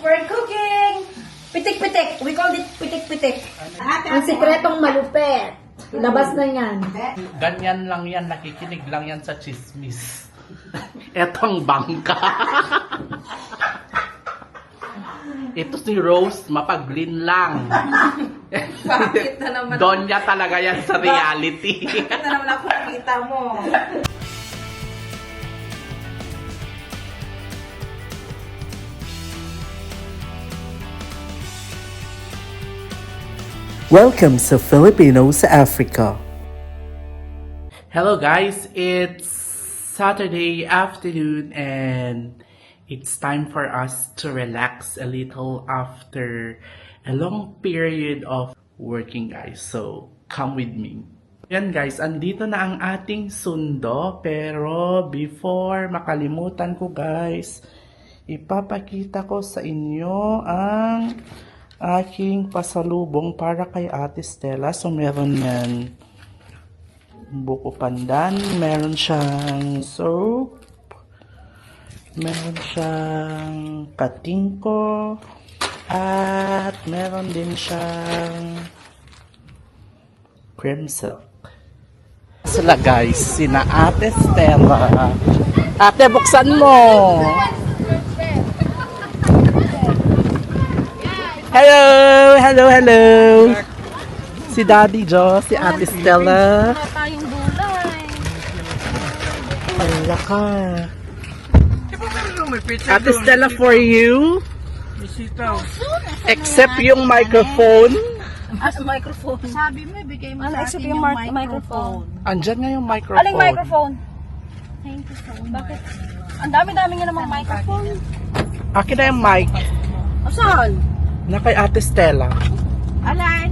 We're cooking! Pitik-pitik. We call it pitik-pitik. Ang sikretong malupet. Labas na yan. Ganyan lang yan, nakikinig lang yan sa chismis. Etong bangka. Ito si Rose, mapaglin lang. Bakit na naman? Donya talaga yan sa reality. Bakit na naman ako nakita mo? Welcome sa Filipino sa Africa. Hello guys, it's Saturday afternoon and it's time for us to relax a little after a long period of working guys. So, come with me. Yan guys, andito na ang ating sundo pero before makalimutan ko guys, ipapakita ko sa inyo ang aking pasalubong para kay Ate Stella. So, meron yan buko pandan, meron siyang soap, meron siyang katingko, at meron din siyang cream silk. Sila guys, sina Ate Stella. Ate, buksan mo! Hello! Hello, hello! Si Daddy Joe, si Ate Stella. Wala tayong gulay. Wala ka. Ate Stella for you. Except yung microphone. Microphone. Sabi mo, ibigay mo sa Except akin yung yung microphone. Andyan nga yung microphone. Aling microphone? Thank you so much. Bakit? Ang dami-dami nga namang microphone. Akin na yung mic Saan? na kay Ate Stella. Alan?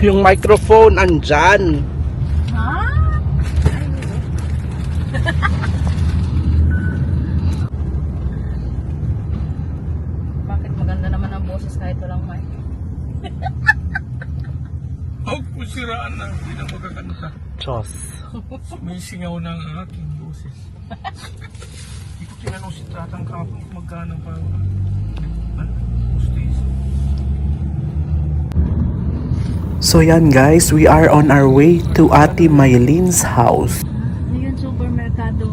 Yung microphone andyan. Ha? Bakit maganda naman ang boses kahit walang mic? Huwag po siraan na, hindi na magkakanta. Diyos. May singaw ng aking boses. Hindi ko tinanong si Tatang kapag magkano pa. Hostes. So yan guys, we are on our way to Ate Mylene's house. Ano yun, supermerkado?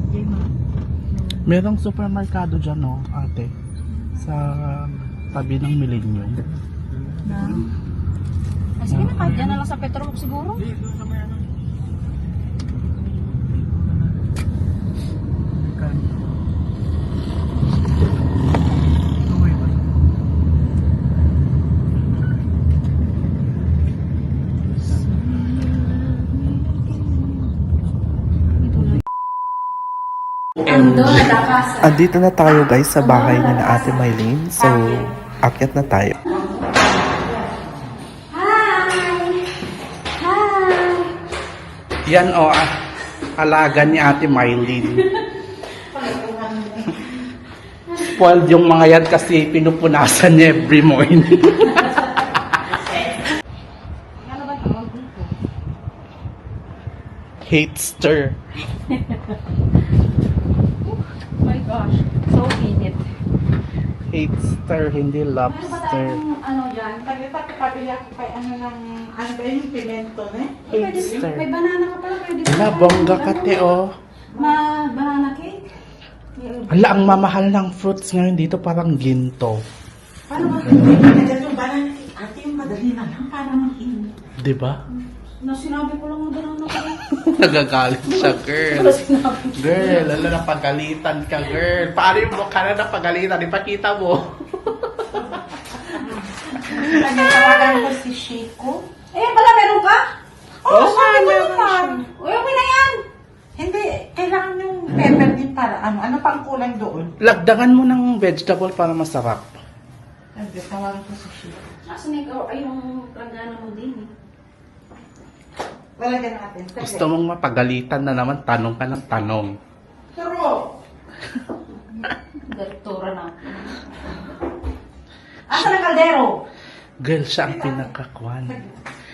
Jema. Merong supermerkado dyan, no, ate? Sa tabi ng Millennium. Na? Ay, sige na, kahit dyan na lang sa Petrolog siguro. Andito na tayo guys sa bahay ni na Ate Mylene. So, akyat na tayo. Yan o, alaga ni Ate Mylene. Spoiled yung mga yan kasi pinupunasan niya every morning. Hatester. My gosh, so init. Hatester, hindi lobster. Ano dyan? Pagpapabili ako kay ano ba yung pimento, ne? Hatester. May banana ka pala, pwede Ala, bongga ka te, oh. banana cake? Ala, ang mamahal ng fruits ngayon dito parang ginto. Paano ba? Nandiyan yung banana cake. Ate, yung madali na lang. Parang mainit. Diba? Na sinabi ko lang na banana cake. Nagagalit siya, girl. Girl, ala, napagalitan ka, girl. Paano yung mukha na napagalitan? Ipakita mo. Nagtawagan ko si Shiko. Eh, pala meron ka? Oo, sabi ko meron naman. Uy, okay na yan. Hindi, kailangan yung pepper din para ano. Ano pang kulang doon? Lagdagan mo ng vegetable para masarap. Nagtawagan ko si Shiko. Asan yung planggana mo din eh. Wala dyan natin. Gusto mong mapagalitan na naman, tanong ka ng tanong. Pero, Direktora na. Asan ang kaldero? Girl, siya ang pinakakwan.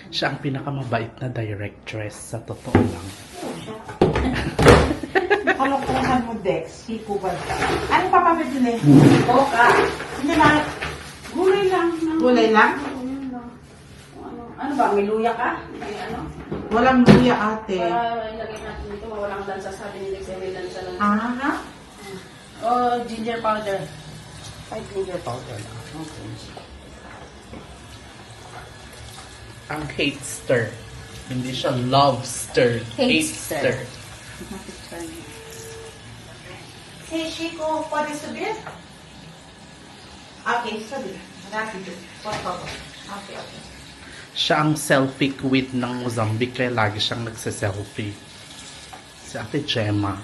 Siya ang pinakamabait na directress sa totoo lang. kalokohan mo, Dex. Hiko ba? Ano papapabili? Coca. Hindi ba? Gulay lang. Gulay lang? Ano ba? May luya ka? May ano? Walang luya, ate. Para ilagay natin dito, walang lansa. Sabi ni Lex, may lansa lang. Ah, Oh, ginger powder. Ay, ginger powder lang. Okay. Ang hatester. Hindi siya lobster. Hatester. si Chico puede subir? Okay, subir. Rápido. Por favor. Okay. Siya ang selfie queen ng Mozambique kaya lagi siyang nagsiselfie. Si Ate Gemma.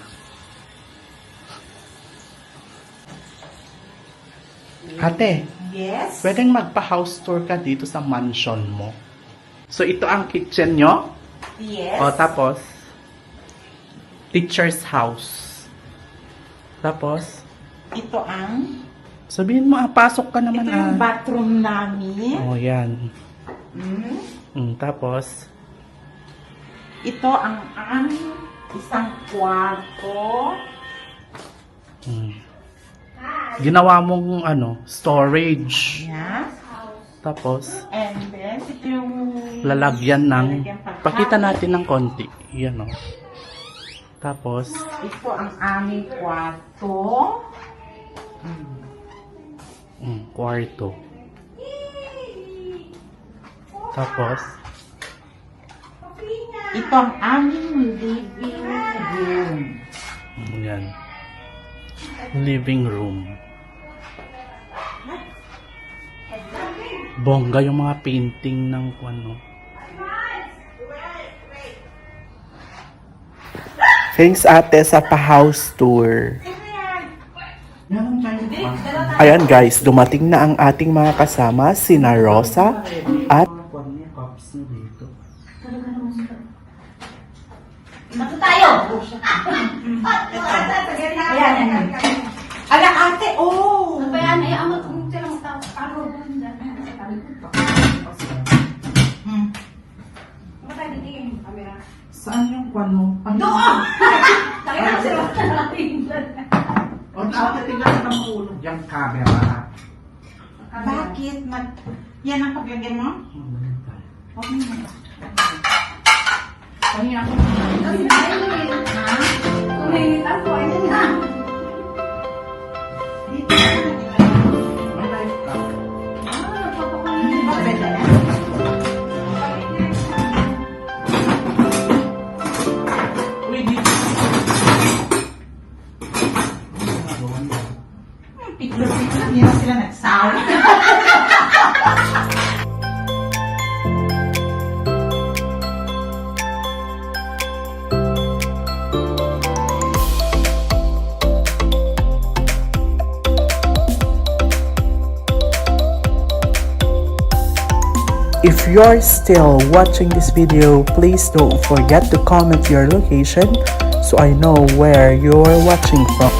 Ate, Yes? pwedeng magpa-house tour ka dito sa mansion mo. So, ito ang kitchen nyo. Yes. O, tapos, teacher's house. Tapos, Ito ang... sabihin mo, pasok ka naman. Ito yung bathroom namin. O, yan. Tapos, Ito ang aming isang kwarto. ginawa mong storage. Yan. Tapos, And then, ito yung... lalagyan ng, lalagyan pagkain. pakita natin ng konti. Yan o. Tapos, Ito ang aming kwarto. kwarto. Tapos, Ito ang aming living room. yan. Living room. Bongga yung mga painting ng Thanks ate sa pa-house tour. Ayan guys, dumating na ang ating mga kasama, sina Rosa at Naku tayo! Ayan. Ala, ate, oh! Ano ba yan? Ay, amat kung sila magtapalo. Matay din yung camera. Saan yung kwan mo? Doon! Tayo na sila natin. O, ate, tingnan ng ulo. Yung camera. Bakit? Yan ang paglagyan mo? Okay na. Kuminit ako. Ayun na. May life ka. Hindi ba pwede na? Uy, dito. Picture-picture, hindi na sila nagsawa. if you're still watching this video, please don't forget to comment your location so I know where you're watching from.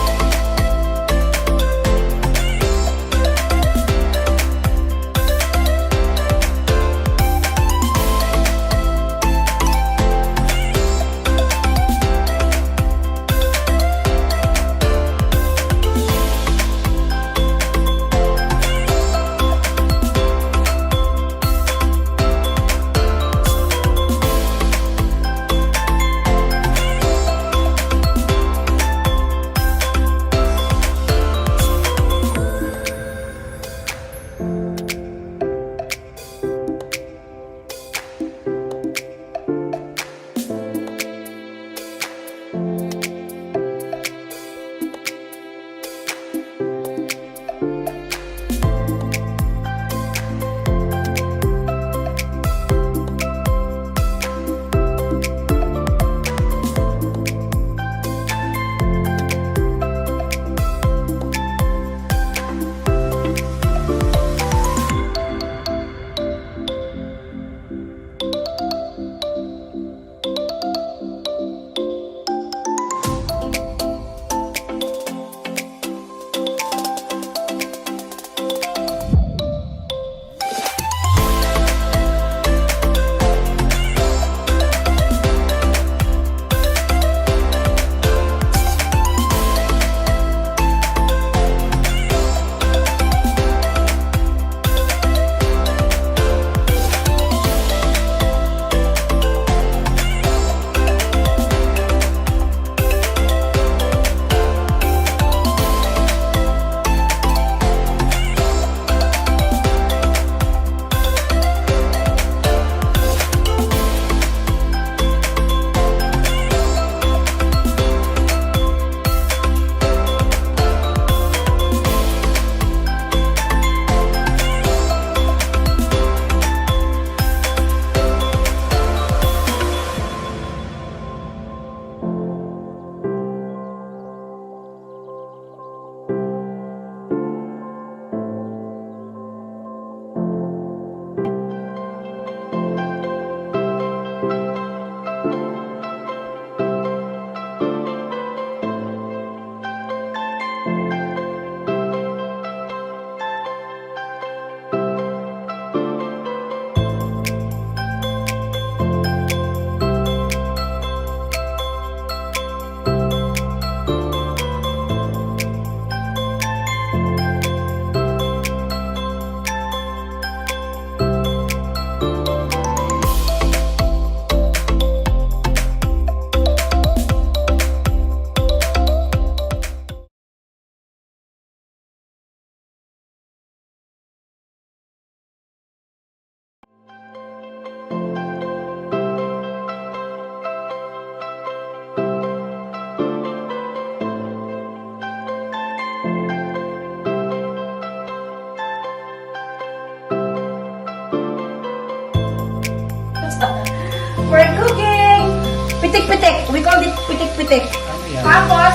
Pitik-pitik. We call it pitik-pitik. Ano yan? Tapos,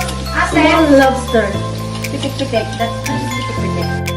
small lobster. Pitik-pitik. That's pitik-pitik.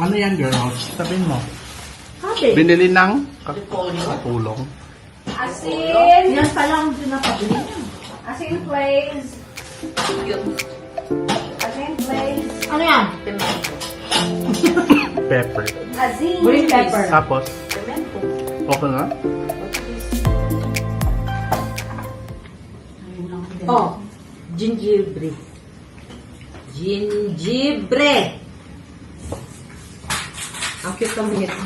Ano yan, girls? Sabihin mo. Ate. Binili ng katulong. Asin. Yan pa lang din napabili niya. Asin plays. Asin plays. Ano yan? Pepper. Asin. Green pepper. Tapos, okay na? Oh, gingebre. Gingebre. Ang cute naman ito.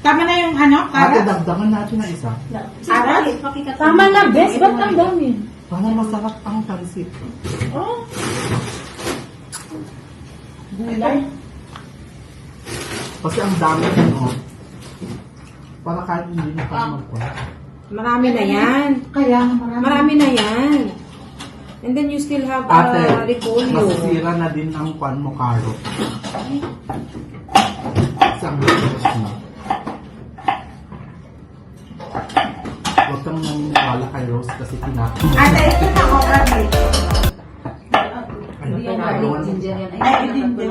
Tama na yung ano, Ate, para? dagdagan natin na isa. Aral? Tama na, best. Ba't ang dami? Para masarap ang pansit. Gulay? Kasi ang dami ano. Para kahit hindi na kayo magkuha. Marami na yan. Kaya marami. Marami na yan. And then you still have Ate, repolyo. masisira na din ang kwan mo, carrot. Isang beses na. Huwag kang naniniwala kay Rose kasi tinapin. Ate, ito na ako, ate. Ano pa gagawin? Ay, hindi.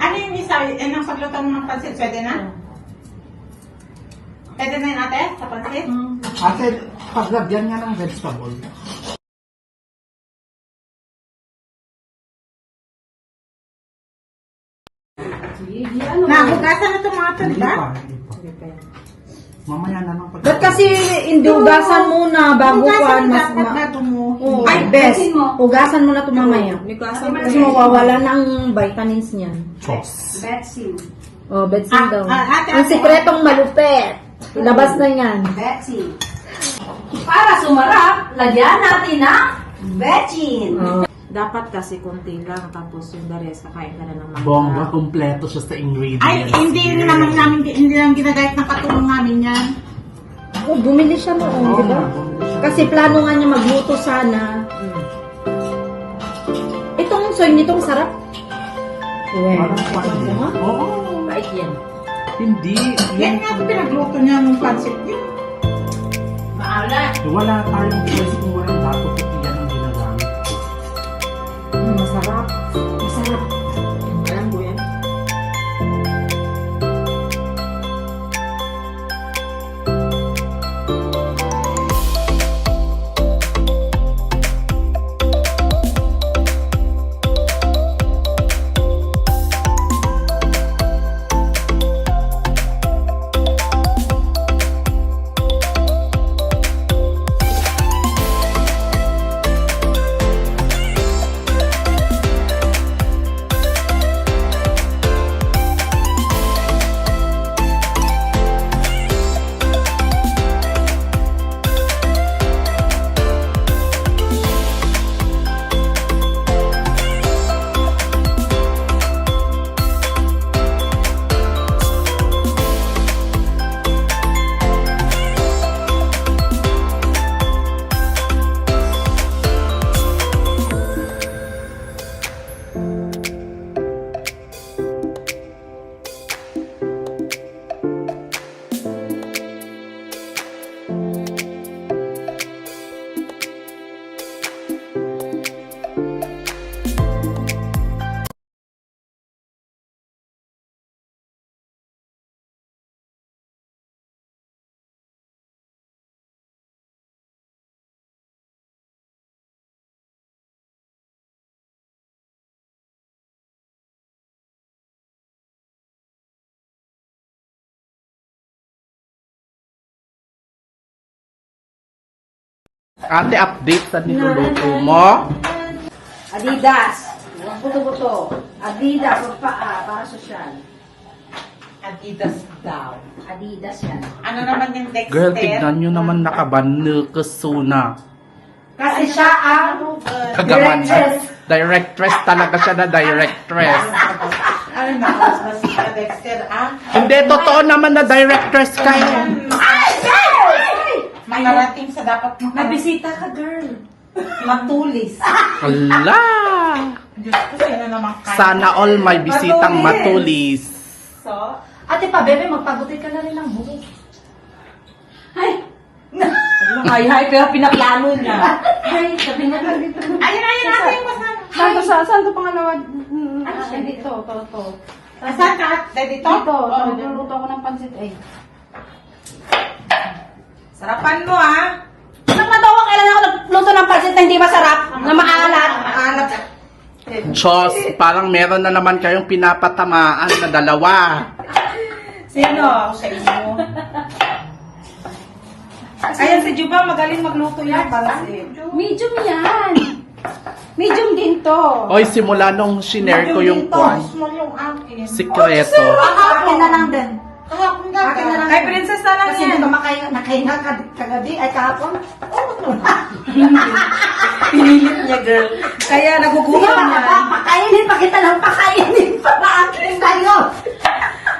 Ano yung isa? Ang pagluto mo ng pansit, pwede na? Pwede na yun, ate? Sa pansit? Ate, paglagyan nga ng vegetable. Nahugasan na itong mga ito, di Hindi ba? pa, hindi pa. Mamaya na lang pag... Ba't kasi indugasan muna bago Hugasan kuhan mo mas dapat bago mo. Oh, Ay, best. Hugasan mo na ito mamaya. Kasi mawawala ng vitamins niyan. Chos. Betsy. Oh, Betsy Ah, daw. ate, Ang ate. sikretong malupet. Labas na yan. Betsy. Para sumarap, lagyan natin ng betchin. Oh. Dapat kasi konti lang, tapos yung the rest, kakain ka na ng mga. Bongga, kompleto siya sa ingredients. Ay, hindi naman namin, hindi lang ginagayat ng katulong namin yan. Oh, bumili siya noon, di ba? Kasi plano nga niya magluto sana. Itong soy nitong sarap. Parang kwan din. Ha? Oo. Bait yan. Hindi. Yan nga ito pinagluto niya ng pansit yun. Maala. Wala tayong choice kung walang dato kasi yan ang ginagamit ko. Masarap. Masarap. Alam ko yan. Ate, update sa niluluto mo. Adidas. Huwag buto-buto. Adidas. Huwag paa. Para sosyal. Adidas daw. Adidas yan. Ano naman yung Dexter? Girl, tignan nyo naman nakabanil kasuna. Kasi siya ang Kagaman. directress. Directress talaga siya na directress. Ay, nakas si Dexter, ah. Hindi, totoo naman na directress kayo. May narating sa dapat mo. May bisita ka, girl. Matulis. Ala! Diyos ko, sino naman kaya? Sana all may bisitang matulis. So, Ate pa, bebe, magpagutin ka na rin ng buhok. Ay! Hay, pero pinaplano niya. Ay, sabi na lang dito. ayun, natin yung kasama. Saan to pangalawa? Ay, dito, to. Saan ka? Dito? Luluto ako ng pansit. Ay. Sarapan mo, ah. Anak na daw, kailan ako nagluto ng pansit na hindi masarap, na maalat. Maalat. Diyos, parang meron na naman kayong pinapatamaan na dalawa. Sino? Ako sa inyo. Ayan, si Juba, magaling magluto yan para si Medium yan. Medium din to. Oy, simula nung shinare ko yung kwan, Small yung akin. sikreto. Akin na lang din. Kahapon Akin na lang. Kay Princess na lang Kasi yan. hindi ka nakahinga kagabi, ay kahapon. Pinilit niya, girl. Kaya nagugutom na. Pakainin pa kita lang, pakainin pa akin tayo.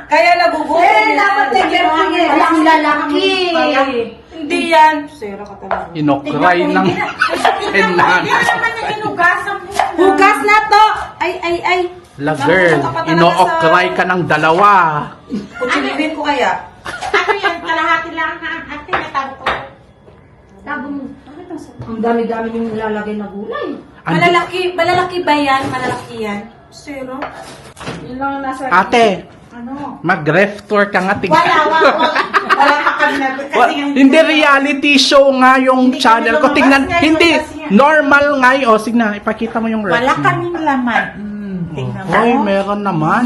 Kaya nagugutom Eh, dapat tigil-tigil. Walang lalaki. Hindi yan. Sira ka talaga. Inokray ng enan. Hindi naman yung inugasan mo. Hugas na to. Ay. La girl, inookray ka ng dalawa. Kutsilipin ko kaya. Ano yan? Kalahati lang ha. Ate, natawag ko. Tabo mo. Ang dami-dami yung nilalagay na gulay. Malalaki ba yan? Malalaki yan? Sira. Yun lang ang nasa... Ate, Ano? mag-ref tour ka nga. Wala pa kami na. Kasi yung... Hindi reality show nga yung Hindi channel ko. kami Tingnan, lumabas ngayon hindi. kasi yan. Normal nga yun. O, sige na, ipakita mo yung ref. Wala kaming laman. Tingnan mo. Hoy, meron naman.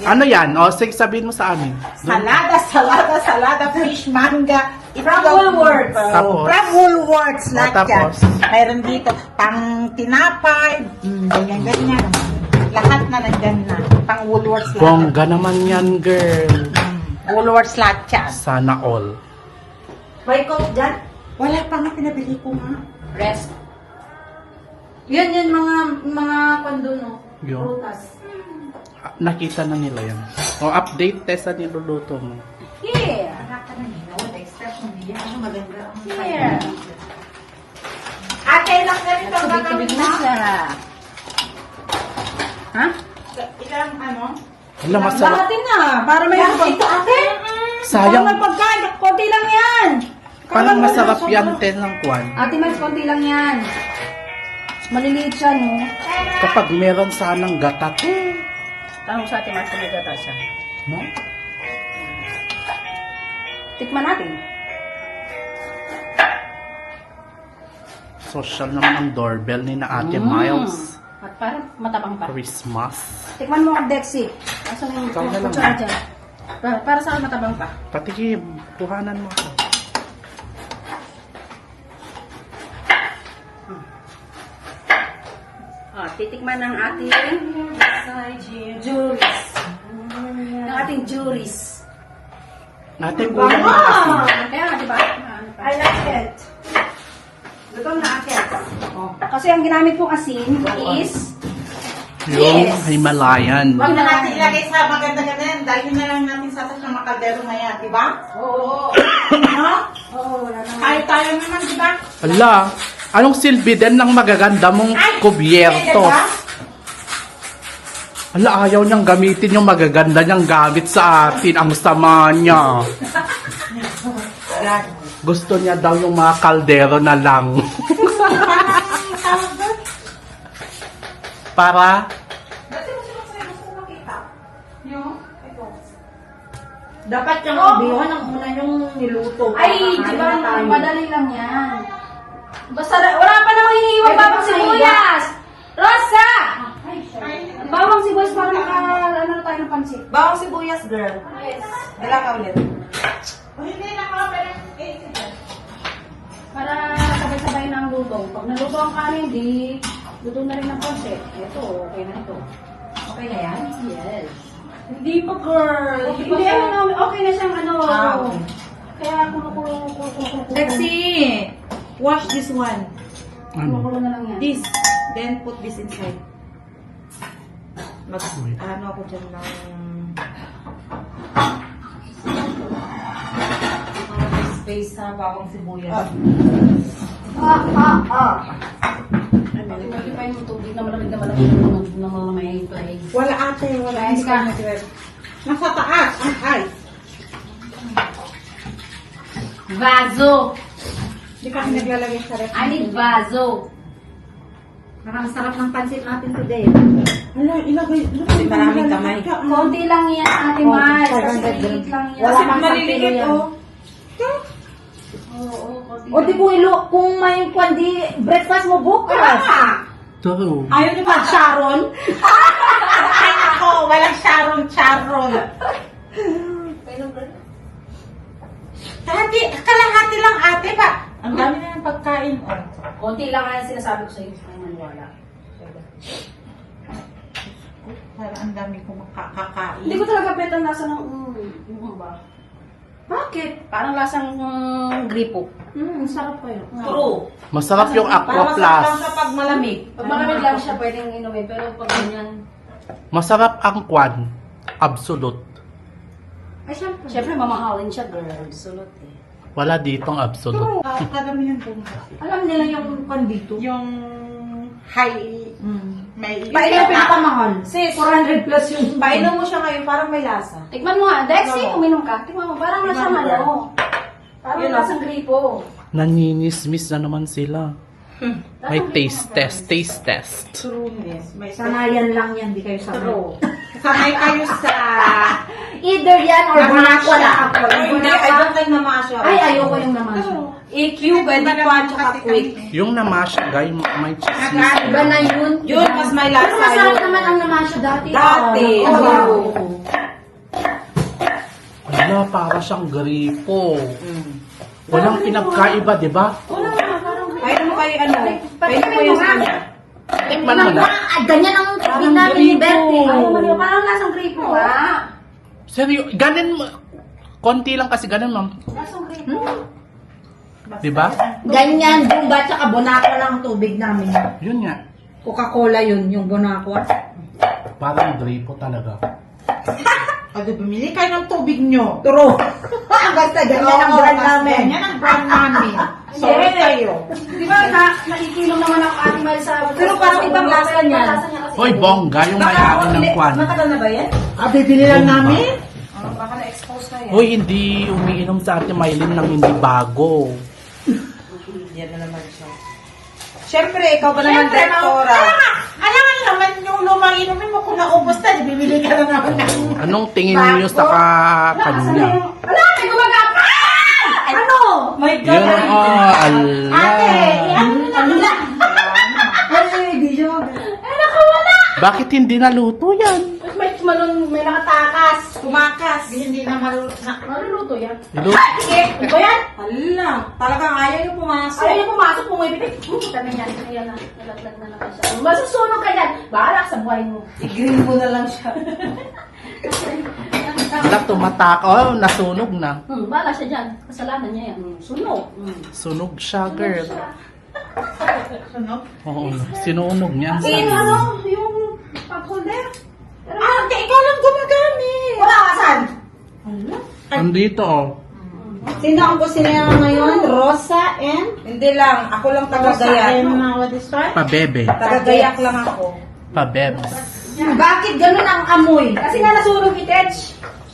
Ano yan? O, sige, sabihin mo sa amin. Salada, fish, manga. From Woolworths. Tapos? From Woolworths, lahat yan. Tapos? Mayroon dito, pang tinapay, ganyan. Lahat na nandyan na. Pang Woolworths lahat. Bongga naman yan, girl. Woolworths lahat yan. Sana all. May coke dyan? Wala pa nga pinabili ko nga. Rest. Yan mga panduno. Yun. Prutas. Nakita na nila yan. O, update test sa niluluto mo. Here. Anak ka na nila. Wala extra kundi yan. Ano maganda ang Here. Ate, lang na rin ang gagawin Tubig na mo. siya. Ha? Ilang ano? Wala, masarap. Bahatin na. Para may ito ate. Sayang. May pagkain. Konti lang yan. Parang masarap yan, ten ng kwan. Ate, mas konti lang yan. Maliliit siya, no? Kapag meron sanang gatat. Tanong sa atin, mas kumigata siya. No? Tikman natin. Social naman ang doorbell ni na Ate Miles. At parang matabang pa. Christmas. Tikman mo ang Dexy. Asan yung Ikaw na lang. kutsara dyan? Para sa akin matabang pa. Patikim, kuhanan mo ako. Titikman ng ating juris. Ng ating juris. Ate, kulang mo kasi. Kaya nga, diba? I like it. Lutong na akit. Kasi ang ginamit kong asin is Yung Himalayan. Huwag na natin ilagay sa maganda-ganda yan. Dahil na lang natin sa atas ng makaldero na yan, di ba? Oo. No? Oo, wala naman. Tayo naman, di ba? Ala, anong silbi din ng magaganda mong kubyertos? Ala, ayaw niyang gamitin yung magaganda niyang gamit sa atin. Ang sama niya. Gusto niya daw yung mga kaldero na lang. Para? Dapat yung biyon ang una yung niluto. Ay, di ba? Madali lang yan. Basta, wala pa namang hinihiwang bawang sibuyas! Rosa! Bawang sibuyas para ano na tayo ng pansit. Bawang sibuyas, girl. Dala ka ulit. Hindi na ako, pero... Para luto. Pag naluto ang kanin, di luto na rin ang pansit. Ito, okay na ito. Okay na yan? Yes. Hindi pa, girl. Hindi, ano, okay na siyang ano. Okay. Kaya kulo. Lexi, wash this one. Ano? Kulo na lang yan. This. Then put this inside. Ano ako dyan ng... Space sa bawang sibuyas. Malipay mo tubig na malamig na may play. Wala ate, wala. Guys, Hindi ka nag-rep. Nasa taas, ang ice. Vaso! Hindi ka naglalagay sa rep. I need vaso. Parang sarap ng pansit natin today. Ano, ilagay. Maraming kamay. Konti lang yan, Ate Mars. Kasi maliit lang yan. Wala pang maliliit, oh. Oo, konti O di kung may kwandi breakfast mo bukas. True. Ayaw niyo ba, Sharon? Ay, ako, walang charon. Kalahati lang ate ba? Ang dami na yung pagkain. Oh. Konti lang yan sinasabi ko sa iyo. Ay, maniwala. Parang ang dami kong makakakain. Hindi ko talaga bet ang lasa ng ba? Bakit? Parang lasang gripo. Sarap kayo. True. Masarap yung Parang Aqua masarap lang Plus. sa pag malamig. Pag malamig lang siya, pwedeng inumin. Pero pag ganyan, Masarap ang kwan. Absolute. Ay, syempre. syempre mamahalin siya, girl. Sulot eh. Wala ditong absolute. Karamihan po. Alam nila yung kandito. Yung high, may Painom pinakamahal. Sis, 400 plus yung... Painom mo siya ngayon, parang may lasa. tikman mo nga. Dexy, uminom ka. Tikman mo. Parang lasang ano. Parang Yun, lasang gripo. Naninismis na naman sila. May taste test. trueness. May Sanayan lang yan, di kayo sanay. Sanay kayo sa Either yan or Namasya. wala ako. Hindi, I don't like namasya. Ay, ayoko yung namasya. EQ, pwede ko at saka quick. Yung namash, guy, may chismis. Iba na yun. Yun, mas may Pero lasa masarap yun. naman ang namasya dati. Dati. Oo. Wala, para siyang gripo. Walang pinagkaiba, di ba? Kaya mo kayo ano? Kaya mo yung kanya. Tikman mo na. Ganyan ang tubig namin ni Betty. Ay, mali. Parang lasang gripo, ha? Seryo, ganun mo. Konti lang kasi ganun, ma'am. Lasang gripo. Di ba? Ganyan, Bumba, tsaka Bonaqua lang ang tubig namin. Yun nga. Coca-Cola yun, yung Bonaqua. Parang gripo talaga. Pag bumili kayo ng tubig nyo. Turo. Basta ganyan ang brand namin. Ganyan ang brand namin. Sorry kayo. Di ba, nakikilom naman ako Ate Mel sa... Pero parang ibang lasa niyan. Hoy, bongga, yung may-ari ng kwan. Matagal na ba yan? Bibili lang namin? Baka na-expose na yan. Hoy, hindi umiinom sa Ate Mylene ng hindi bago. Yan na naman siya. Siyempre, ikaw ba naman, Siyempre, Rektora? alam nga naman yung lumang inumin mo kung naubos na, bibili ka na naman ng... Anong tingin niyo sa kanya? Wala, may gumagapa! Ano? My Yun, ala. Ate, ano na lang? Ay, di siya mag- Bakit hindi naluto yan? May nakatakas. Kumakas. Hindi na marunong. Maluluto yan. Niluto. Sige, ito yan. Hala, talagang ayaw yung pumasok. Ayaw niya pumasok, pumipitik. Kami yan, kaya na, nalaglag na naman siya. Masusunog ka yan. Bahala ka sa buhay mo. I-green mo na lang siya. Wala, tumatak. Oh, nasunog na. Bahala siya dyan. Kasalanan niya yan. Sunog. Sunog siya, girl. Sunog? Oo, sinunog niya. Ano? Yung pag-holder? Ate, ikaw lang gumagamit. Wala ka saan? Andito, oh. Sino ang kusina ngayon? Rosa and? Hindi lang, ako lang tagagayak. What is that? Pabebe. Tagagayak lang ako. Pabebs. Bakit ganun ang amoy? Kasi nga nasunog itech.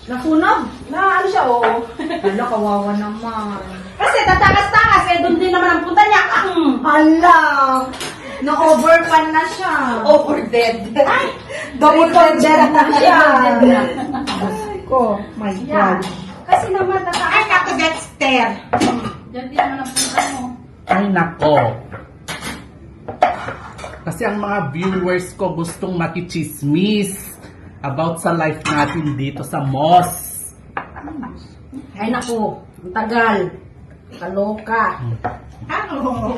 Nasunog? Na ano siya, oo. Hala, kawawa naman. Kasi tatakas-takas, eh doon din naman ang punta niya. Hala! Na-overpan na siya. Overdead. Ay! Double dead na siya. Ko, my God. Kasi naman, Ay, tatakas. naku, Dexter. Diyan din naman ang punta mo. Ay, nako. Kasi ang mga viewers ko gustong makichismis about sa life natin dito sa Moss. Ay naku, ang tagal. Kaloka. Ano?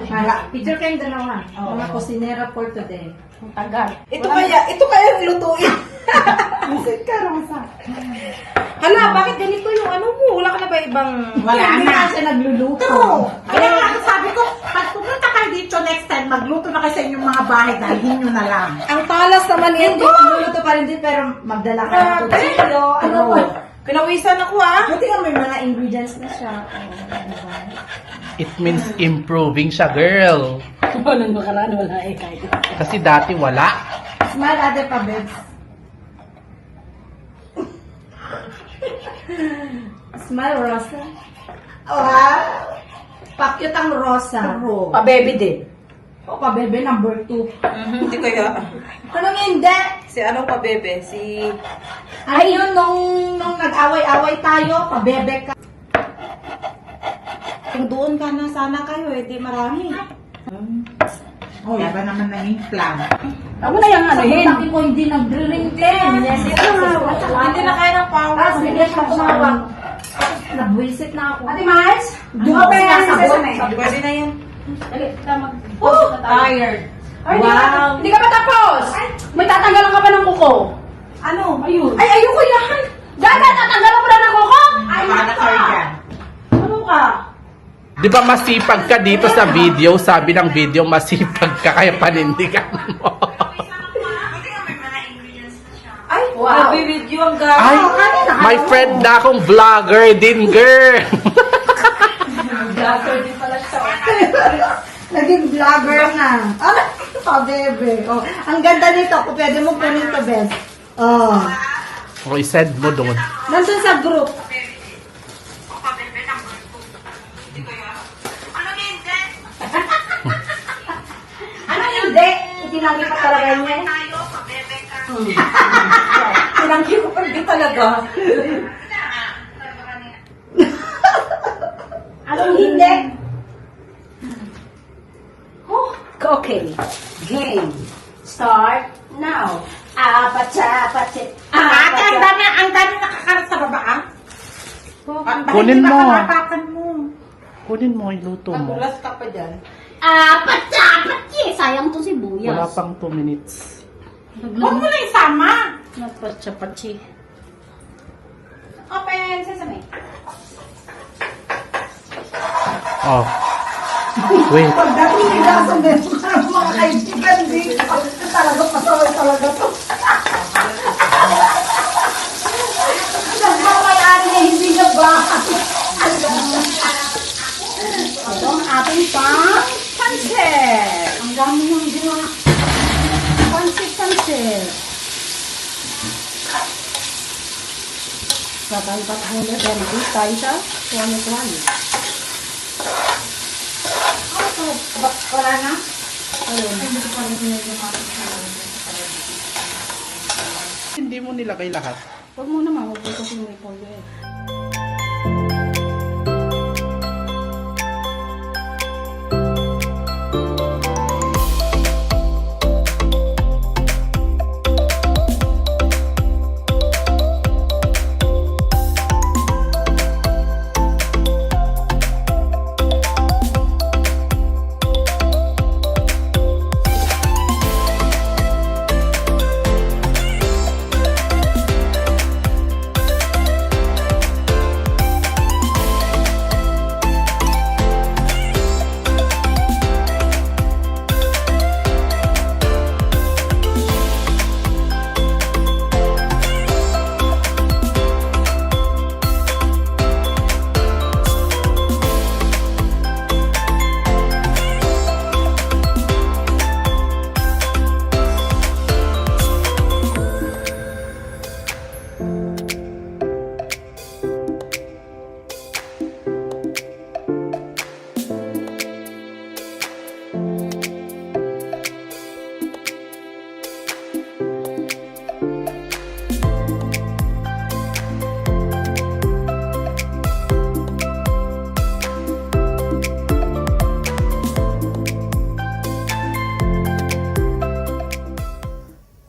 Picture kayong dalawa. Mga kusinera for today. Ang tagal. Ito kaya yung lutuin. Isip ka, Rosa. Hala, bakit ganito yung ano mo? Wala ka na ba ibang... Wala Hindi na. kasi nagluluto. Ito. Kaya nga sabi ko, pag pumunta kayo dito next time, magluto na kayo sa inyong mga bahay, dalhin nyo na lang. Ang talas naman yan. Hindi, magluluto pa rin din, pero magdala ka ng tutsilyo. Ano Oo. ba? Pinawisan ako Buti nga may mga ingredients na siya. Diba? It means improving siya, girl. Walang makaraan, wala eh. Kasi dati wala. Smile ate pa, babes. Smile, Rosa. Wow. Pakyut ang Rosa. Pa-baby din. O, pa-bebe, number 2. Hindi kaya. Anong hindi? Si ano pa-bebe? Si... Ay, yun, nung nag-away-away tayo, pa-bebe ka. Kung doon ka na sana kayo, di marami. Oh, iba naman na yung plan. Ako na yung ano, laki ko hindi nag-ring din. Yes, Hindi na kaya ng power. Tapos, bigyan ko kumawag. Nabwisit na ako. Ate Mars? Okay, Sabon. pwede na yan. Dali, tama. Tired. Wow. Hindi ka pa tapos. May tatanggalan ka pa ng kuko. Ano? Ayun. Ay, ayun ko yan. Gaga, tatanggalan mo na ng kuko? Ay, Para kayo dyan. ano ka? Di ba masipag ka dito sa video? Sabi ng video, masipag ka kaya panindigan mo. Ay, Wow. nagbibideo ang Ay, gano'n. my friend na akong vlogger din, girl. Naging vlogger na. Ano? Pa-bebe. Oh, ang ganda nito. Kung pwede mo kunin to, best. Oh. O, isend mo doon. Nandun sa group. Ano hindi? Itinanggi pa talaga niya. Tinanggi ko pa rin talaga. Anong hindi? Oh, okay. Game. Start now. Apatsa. Ate, ang dami nakakarat sa baba, ah. Kunin mo. Hapakan mo. Kunin mo, iluto mo. Nagulas ka pa dyan. Apatsa. Sayang to sibuyas. Wala pang 2 minutes. Huwag mo na isama. Napatsa-patsi. Open sesame. Oh. Wait. Pagdating nila sa mga kaibigan dito, talaga pasaway talaga to. Nagmamayari na hindi na ba? Ito ang ating pansit. Ang dami ng ginawa. Pansit. Satantat mo na dyan. Tayo sa tuwan-tuwan. Wala na? Ayun. Hindi mo nilagay lahat. Huwag mo naman, huwag mo kasi may polio eh.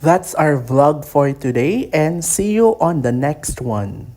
That's our vlog for today and see you on the next one.